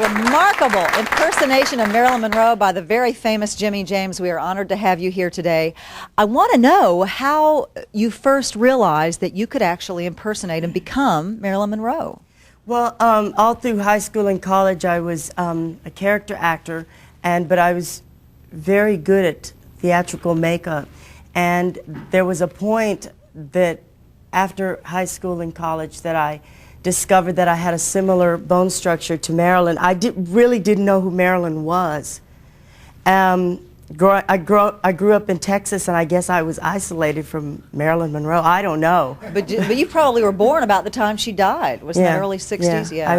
Remarkable impersonation of Marilyn Monroe by the very famous Jimmy James. We are honored to have you here today. I want to know how you first realized that you could actually impersonate and become Marilyn Monroe. Well, all through high school and college, I was a character actor, but I was very good at theatrical makeup. And there was a point that after high school and college that I discovered that I had a similar bone structure to Marilyn. I really didn't know who Marilyn was. I grew up in Texas, and I guess I was isolated from Marilyn Monroe. I don't know. But you probably were born about the time she died. Wasn't that early 60s? Yeah. I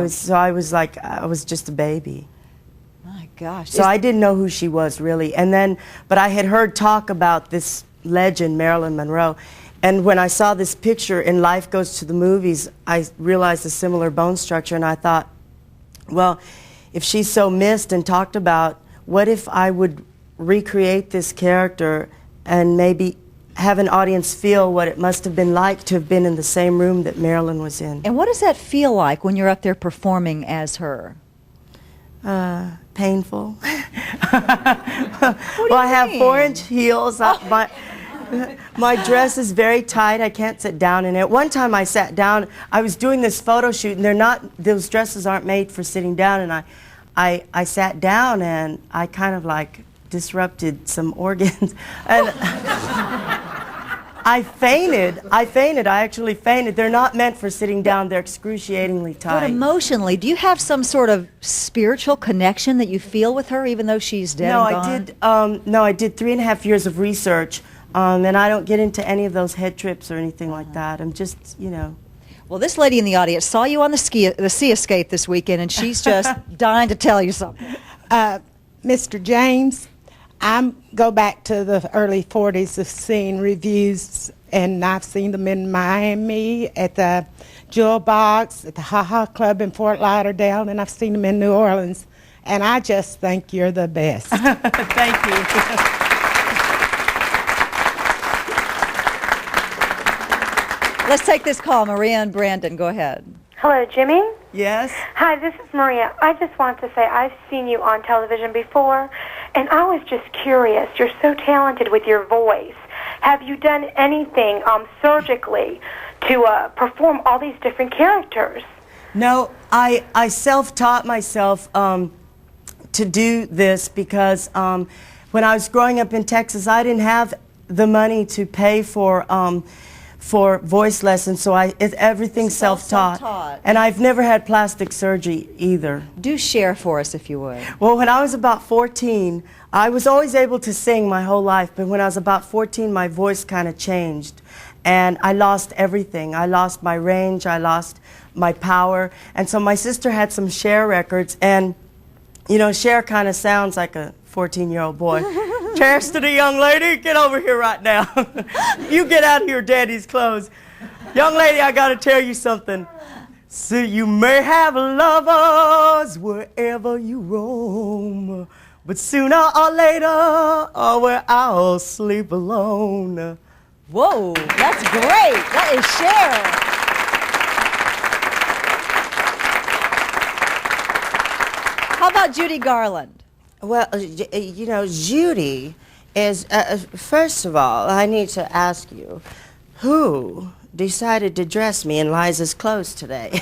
was just a baby. My gosh. So I didn't know who she was really. But I had heard talk about this legend, Marilyn Monroe. And when I saw this picture in Life Goes to the Movies, I realized a similar bone structure, and I thought, well, if she's so missed and talked about, what if I would recreate this character and maybe have an audience feel what it must have been like to have been in the same room that Marilyn was in. And what does that feel like when you're up there performing as her? Painful. Well, I have 4-inch heels. My dress is very tight. I can't sit down in it. One time I sat down. I was doing this photo shoot, and those dresses aren't made for sitting down. And I sat down, and I kind of like disrupted some organs, and I fainted. I actually fainted. They're not meant for sitting down. They're excruciatingly tight. But emotionally, do you have some sort of spiritual connection that you feel with her, even though she's dead and gone? No, I did 3.5 years of research. And I don't get into any of those head trips or anything like that. I'm just, you know. Well, this lady in the audience saw you on the Sea Escape this weekend, and she's just dying to tell you something. Mr. James, I go back to the early 40s of seeing reviews, and I've seen them in Miami, at the Jewel Box, at the Ha Ha Club in Fort Lauderdale, and I've seen them in New Orleans. And I just think you're the best. Thank you. Let's take this call. Maria and Brandon, go ahead. Hello, Jimmy? Yes? Hi, this is Maria. I just want to say I've seen you on television before, and I was just curious. You're so talented with your voice. Have you done anything surgically to perform all these different characters? No, I self-taught myself to do this because when I was growing up in Texas, I didn't have the money to pay for voice lessons, so everything's self-taught. And I've never had plastic surgery either. Do share for us, if you would. Well, when I was about 14, I was always able to sing my whole life, but when I was about 14, my voice kind of changed. And I lost everything. I lost my range, I lost my power. And so my sister had some Cher records, and, you know, Cher kind of sounds like a 14-year-old boy. Chastity, young lady, get over here right now. You get out of your daddy's clothes. Young lady, I got to tell you something. So you may have lovers wherever you roam, but sooner or later, oh, well, I'll sleep alone. Whoa, that's great. That is Cher. How about Judy Garland? Well, you know, Judy is, first of all, I need to ask you, who decided to dress me in Liza's clothes today?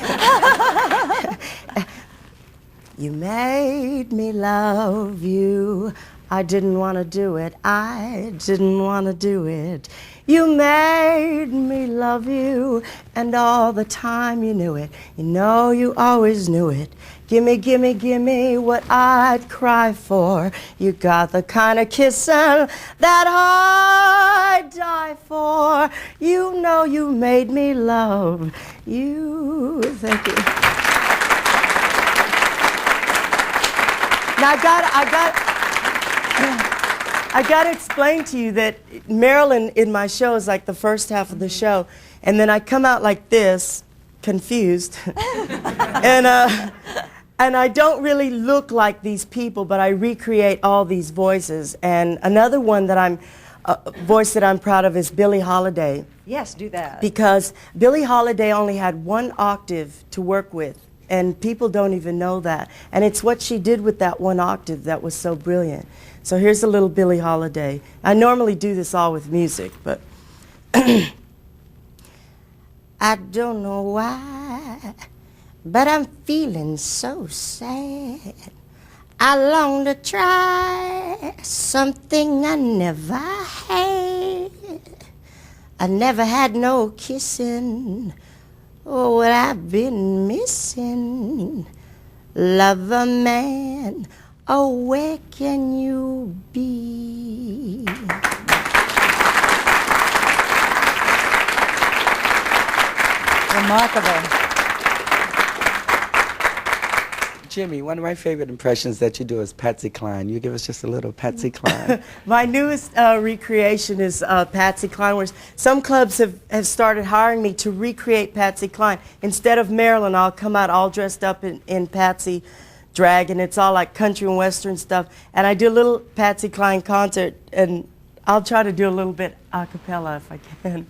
You made me love you. I didn't want to do it. I didn't want to do it. You made me love you, and all the time you knew it. You know you always knew it. Gimme, gimme, gimme what I'd cry for. You got the kind of kissing that I'd die for. You know you made me love you. Thank you. Now I got to explain to you that Marilyn in my show is like the first half of the show, and then I come out like this, confused, and I don't really look like these people, but I recreate all these voices. And another one that voice that I'm proud of is Billie Holiday. Yes, do that. Because Billie Holiday only had 1 octave to work with and people don't even know that. And it's what she did with that one octave that was so brilliant. So here's a little Billie Holiday. I normally do this all with music, but I don't know why, but I'm feeling so sad. I long to try something I never had. I never had no kissing. Oh, what I've been missing. Lover man, oh, where can you be? Remarkable. Jimmy, one of my favorite impressions that you do is Patsy Cline. You give us just a little Patsy Cline. My newest recreation is Patsy Cline, where some clubs have started hiring me to recreate Patsy Cline. Instead of Marilyn, I'll come out all dressed up in Patsy drag, and it's all like country and western stuff. And I do a little Patsy Cline concert, and I'll try to do a little bit a cappella if I can.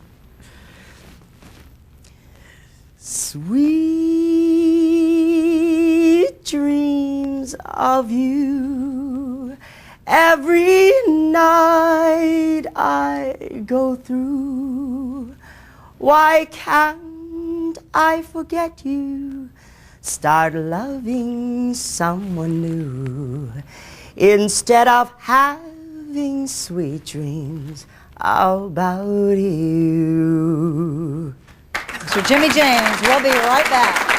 Sweet dreams of you every night I go through. Why can't I forget you? Start loving someone new instead of having sweet dreams about you. Mr. Jimmy James, we'll be right back.